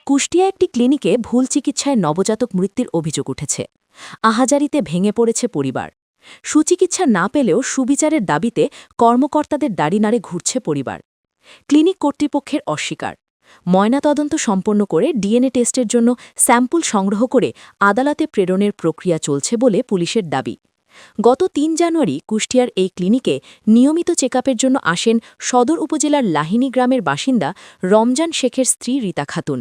কুষ্টিয়া একটি ক্লিনিকে ভুল চিকিৎসায় নবজাতক মৃত্যুর অভিযোগ উঠেছে। আহাজারিতে ভেঙে পড়েছে পরিবার। সুচিকিৎসা না পেলেও সুবিচারের দাবিতে কর্মকর্তাদের দাড়ি নাড়ে ঘুরছে পরিবার। ক্লিনিক কর্তৃপক্ষের অস্বীকার। ময়নাতদন্ত সম্পন্ন করে ডিএনএ টেস্টের জন্য স্যাম্পল সংগ্রহ করে আদালতে প্রেরণের প্রক্রিয়া চলছে বলে পুলিশের দাবি। গত ৩ জানুয়ারি কুষ্টিয়ার এই ক্লিনিকে নিয়মিত চেকআপের জন্য আসেন সদর উপজেলার লাহিনী গ্রামের বাসিন্দা রমজান শেখের স্ত্রী রীতা খাতুন।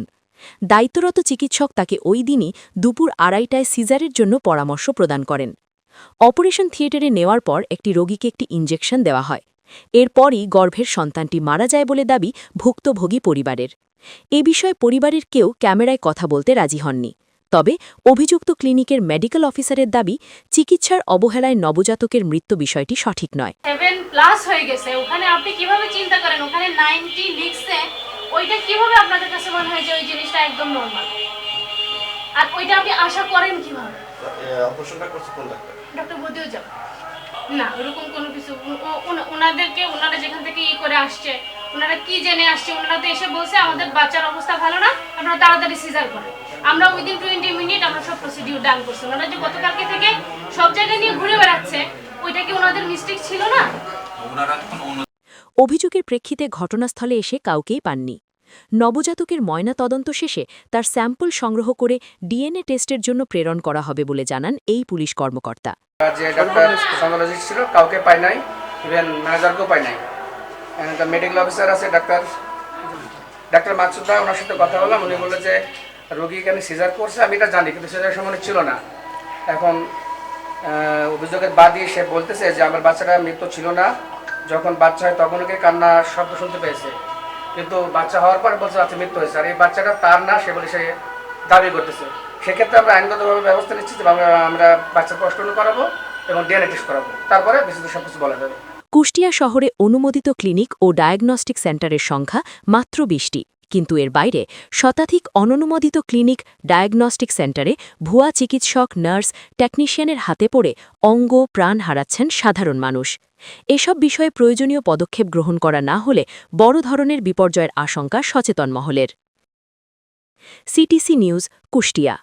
দায়িত্বরত চিকিৎসক তাকে ওই দিনই দুপুর ২:৩০টায় সিজারের জন্য পরামর্শ প্রদান করেন। অপারেশন থিয়েটারে নেওয়ার পর একটি রোগীকে একটি ইনজেকশন দেওয়া হয়। এরপরই গর্ভের সন্তানটি মারা যায় বলে দাবি ভুক্তভোগী পরিবারের। এ বিষয়ে পরিবারের কেউ ক্যামেরায় কথা বলতে রাজি হননি। তবে অভিযুক্ত ক্লিনিকের মেডিকেল অফিসারের দাবি, চিকিৎসার অবহেলায় নবজাতকের মৃত্যু বিষয়টি সঠিক নয়। 7+ হয়ে গেছে, ওখানে আপনি কিভাবে চিন্তা করেন ওখানে 90 লিখছে, ওইটা কিভাবে আপনাদের কাছে মনে হয় যে ওই জিনিসটা একদম নরমাল? আর ওইটা আপনি আশা করেন কিভাবে? অপারেশনটা করছে কোন ডাক্তার? ডক্টর বদিও যাব না, এরকম কোনো কিছু ওনারা যেখান থেকে করে আসছে, ওনারা কি জেনে আসছে, ওনারা তো এসে বলছে আমাদের বাচ্চার অবস্থা ভালো না, আপনারা তাড়াতাড়ি সিজার করেন। আমরা উইদিন 20 মিনিট আমরা সব প্রসিডিউর ডান করছি। ওনারা যে গতকালকে থেকে সব জায়গায় নিয়ে ঘুরে বেড়াচ্ছে, ওইটা কি ওনাদের মিস্টেক ছিল না? অভিযোগের প্রেক্ষিতে ঘটনাস্থলে এসে কাউকেই পাননি। নবজাতকের ময়নাতদন্ত শেষে তার স্যাম্পল সংগ্রহ করে ডিএনএ টেস্টের জন্য প্রেরণ করা হবে বলে জানান এই পুলিশ কর্মকর্তা। যে ডাক্তার সাইকোলজিস্ট ছিল কাউকে পাই নাই, ইভেন ম্যানেজারকেও পাই নাই। মেডিকেল অফিসার আছে ডাক্তার মাকসুদা, ওনার সাথে কথা বললাম। উনি বললো যে রোগী এখানে সিজার করছে, আমি এটা জানি, কিন্তু সিজার সময় ছিল না। এখন অভিযোগের বাদী সে বলতেছে যে আমার বাচ্চাটা মৃত্যু ছিল না, যখন বাচ্চা হয় তখন ওকে কান্নার শব্দ শুনতে পেয়েছে, কিন্তু বাচ্চা হওয়ার পর বলছে আচ্ছা মৃত্যু হয়েছে, আর এই বাচ্চাটা তার না সে বলে সে দাবি করতেছে। সেক্ষেত্রে আমরা আইনগতভাবে ব্যবস্থা নিচ্ছি যে আমরা বাচ্চার পোস্টমর্টম করাবো এবং ডিএনএ টেস্ট করাবো, তারপরে বিস্তারিত সব কিছু বলা যাবে। কুষ্টিয়া শহরে অনুমোদিত ক্লিনিক ও ডায়াগনস্টিক সেন্টারের সংখ্যা মাত্র ২০টি, কিন্তু এর বাইরে শতাধিক অননুমোদিত ক্লিনিক ডায়াগনস্টিক সেন্টারে ভুয়া চিকিৎসক, নার্স, টেকনিশিয়ানের হাতে পড়ে অঙ্গ প্রাণ হারাচ্ছেন সাধারণ মানুষ। এসব বিষয়ে প্রয়োজনীয় পদক্ষেপ গ্রহণ করা না হলে বড় ধরনের বিপর্যয়ের আশঙ্কা সচেতন মহলের। CTC news, Kushtia.